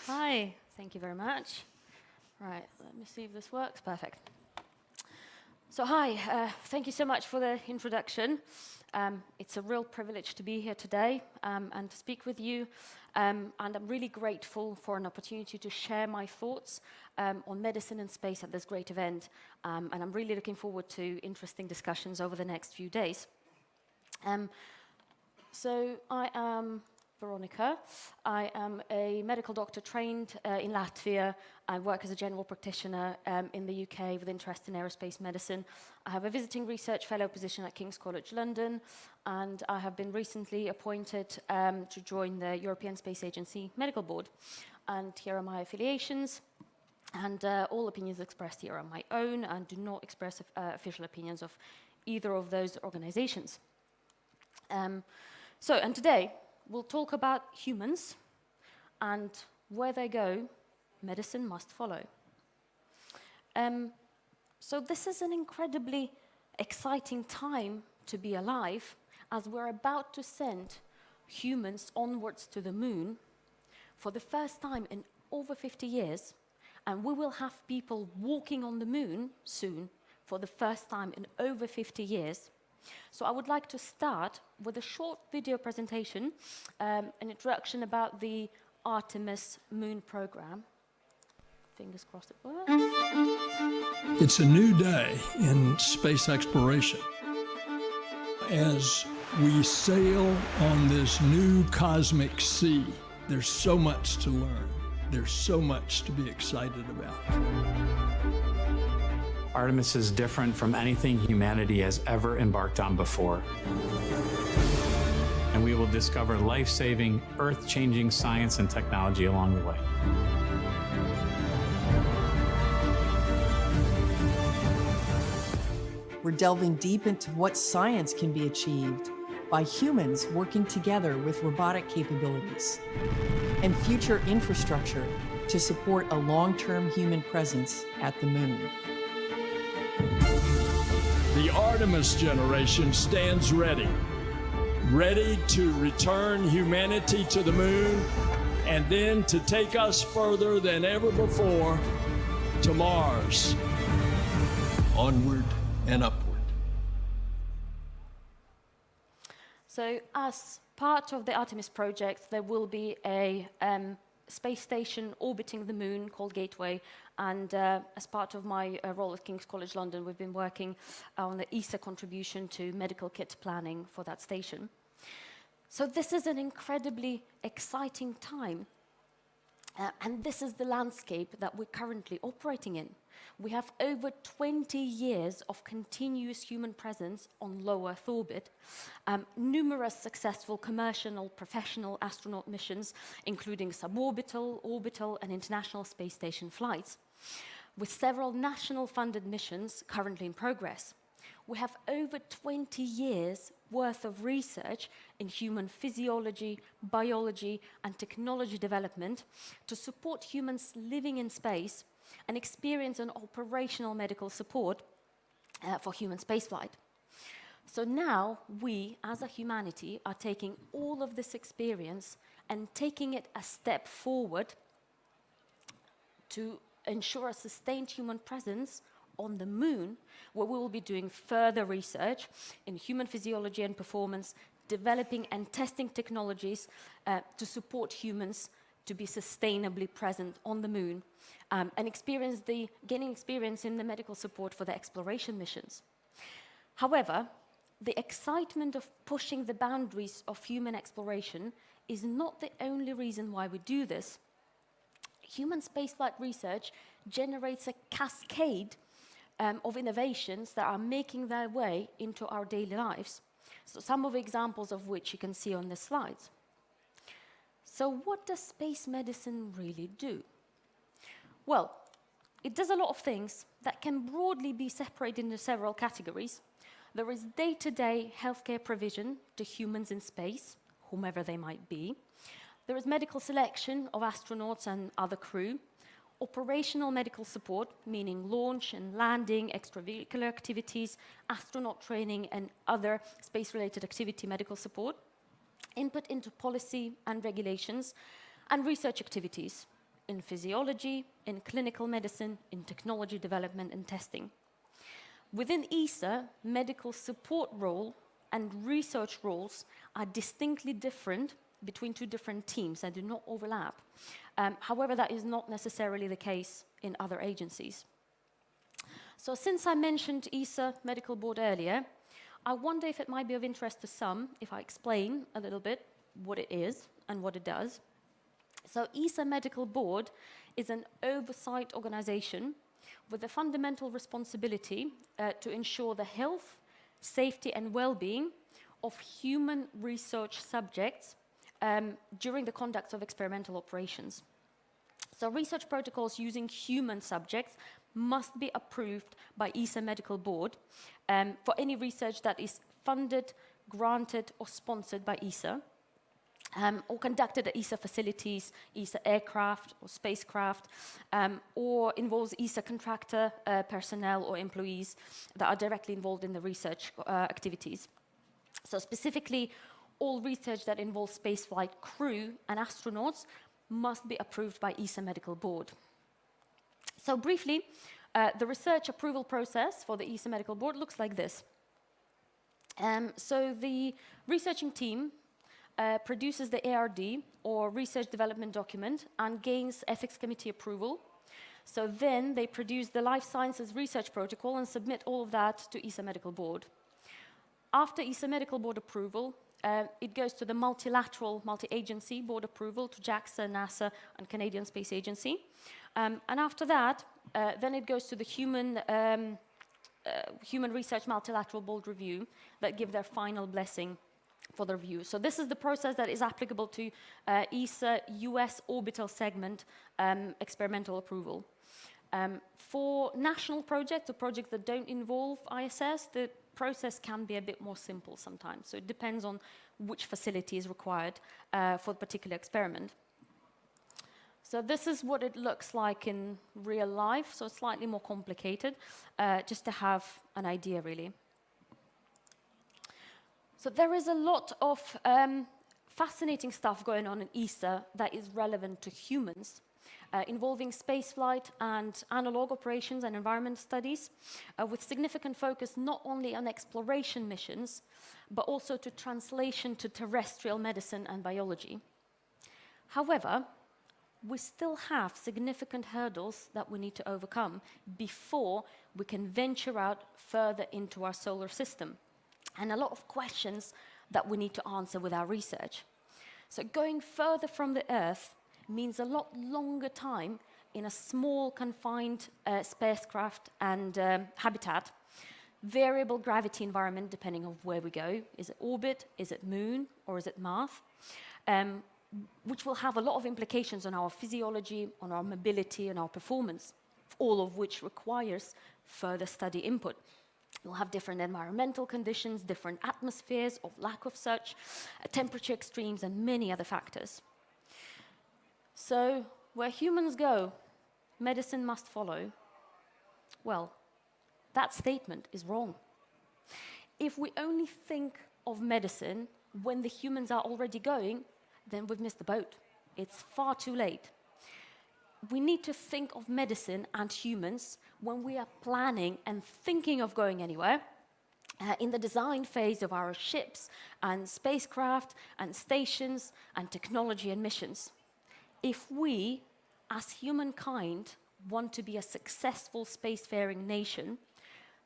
Hi, thank you very much. Right, let me see if this works. Perfect. So hi, thank you so much for the introduction. It's a real privilege to be here today and to speak with you. And I'm really grateful for an opportunity to share my thoughts on medicine and space at this great event. And I'm really looking forward to interesting discussions over the next few days. So I am Veronika. I am a medical doctor trained in Latvia. I work as a general practitioner in the UK with interest in aerospace medicine. I have a visiting research fellow position at King's College London, and I have been recently appointed to join the European Space Agency Medical Board. And here are my affiliations. And all opinions expressed here are my own and do not express official opinions of either of those organizations. And today, we'll talk about humans, and where they go, medicine must follow. So this is an incredibly exciting time to be alive, as we're about to send humans onwards to the moon for the first time in over 50 years, and we will have people walking on the moon soon for the first time in over 50 years. So I would like to start with a short video presentation, an introduction about the Artemis moon program. Fingers crossed it works. It's a new day in space exploration. As we sail on this new cosmic sea, there's so much to learn. There's so much to be excited about. Artemis is different from anything humanity has ever embarked on before. And we will discover life-saving, earth-changing science and technology along the way. We're delving deep into what science can be achieved by humans working together with robotic capabilities and future infrastructure to support a long-term human presence at the moon. The Artemis generation stands ready to return humanity to the moon, and then to take us further than ever before to Mars. Onward and upward. So as part of the Artemis project, there will be a space station orbiting the moon called Gateway, and as part of my role at King's College London, we've been working on the ESA contribution to medical kit planning for that station. So this is an incredibly exciting time, and this is the landscape that we're currently operating in. We have over 20 years of continuous human presence on low Earth orbit, numerous successful commercial and professional astronaut missions, including suborbital, orbital, and international space station flights, with several national funded missions currently in progress. We have over 20 years worth of research in human physiology, biology, and technology development to support humans living in space and experience an operational medical support for human spaceflight. So now we, as a humanity, are taking all of this experience and taking it a step forward to ensure a sustained human presence on the moon, where we will be doing further research in human physiology and performance, developing and testing technologies to support humans to be sustainably present on the moon, and gaining experience in the medical support for the exploration missions. However, the excitement of pushing the boundaries of human exploration is not the only reason why we do this. Human spaceflight research generates a cascade of innovations that are making their way into our daily lives. So some of the examples of which you can see on the slides. So what does space medicine really do? Well, it does a lot of things that can broadly be separated into several categories. There is day-to-day healthcare provision to humans in space, whomever they might be. There is medical selection of astronauts and other crew. Operational medical support, meaning launch and landing, extravehicular activities, astronaut training, and other space-related activity medical support. Input into policy and regulations, and research activities, in physiology, in clinical medicine, in technology development and testing. Within ESA, medical support role and research roles are distinctly different between two different teams and do not overlap. However, that is not necessarily the case in other agencies. So since I mentioned ESA Medical Board earlier, I wonder if it might be of interest to some if I explain a little bit what it is and what it does. So ESA Medical Board is an oversight organization with the fundamental responsibility to ensure the health, safety and well-being of human research subjects during the conduct of experimental operations. So research protocols using human subjects must be approved by ESA Medical Board for any research that is funded, granted or sponsored by ESA or conducted at ESA facilities, ESA aircraft or spacecraft, or involves ESA contractor personnel or employees that are directly involved in the research activities. So specifically, all research that involves spaceflight crew and astronauts must be approved by ESA Medical Board. So briefly, the research approval process for the ESA Medical Board looks like this. So the researching team produces the ARD, or Research Development Document, and gains Ethics Committee approval. So then they produce the Life Sciences Research Protocol and submit all of that to ESA Medical Board. After ESA Medical Board approval, it goes to the multilateral, multi-agency board approval to JAXA, NASA, and Canadian Space Agency. And after that, then it goes to the Human Research Multilateral Board Review that give their final blessing for the review. So this is the process that is applicable to ESA US orbital segment experimental approval. For national projects or projects that don't involve ISS, the process can be a bit more simple sometimes. So it depends on which facility is required for the particular experiment. So this is what it looks like in real life, so slightly more complicated, just to have an idea really. So there is a lot of fascinating stuff going on in ESA that is relevant to humans, involving spaceflight and analog operations and environment studies, with significant focus not only on exploration missions, but also to translation to terrestrial medicine and biology. However, we still have significant hurdles that we need to overcome before we can venture out further into our solar system, and a lot of questions that we need to answer with our research. So going further from the Earth means a lot longer time in a small confined spacecraft and habitat, variable gravity environment depending on where we go. Is it orbit, is it moon, or is it Mars? Which will have a lot of implications on our physiology, on our mobility, and our performance, all of which requires further study input. We'll have different environmental conditions, different atmospheres or lack of such, temperature extremes, and many other factors. So, where humans go, medicine must follow. Well, that statement is wrong. If we only think of medicine when the humans are already going, then we've missed the boat. It's far too late. We need to think of medicine and humans when we are planning and thinking of going anywhere, in the design phase of our ships and spacecraft and stations and technology and missions. If we, as humankind, want to be a successful spacefaring nation,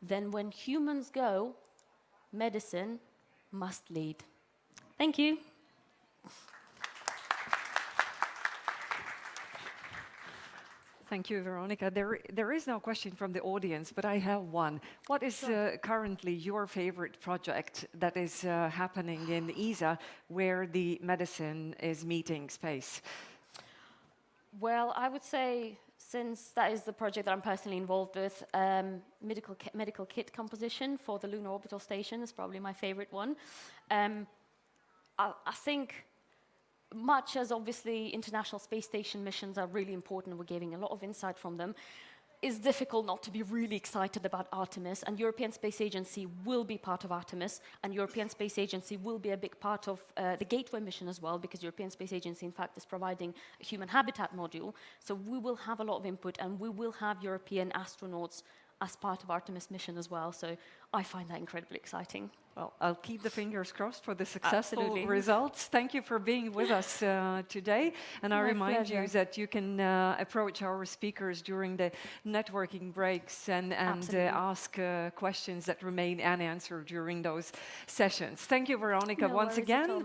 then when humans go, medicine must lead. Thank you. Thank you, Veronika. There is no question from the audience, but I have one. What is currently your favorite project that is happening in ESA where the medicine is meeting space? Well, I would say, since that is the project that I'm personally involved with, medical kit composition for the Lunar Orbital Station is probably my favorite one. I think, much as obviously International Space Station missions are really important, we're getting a lot of insight from them, it's difficult not to be really excited about Artemis, and European Space Agency will be part of Artemis, and European Space Agency will be a big part of the Gateway mission as well, because European Space Agency, in fact, is providing a human habitat module. So we will have a lot of input, and we will have European astronauts as part of Artemis mission as well. So I find that incredibly exciting. Well, I'll keep the fingers crossed for the successful Absolutely. results. Thank you for being with us today. And I My remind pleasure. you that you can approach our speakers during the networking breaks and Absolutely. ask questions that remain unanswered during those sessions. Thank you, Veronika, No once worries at all. again. My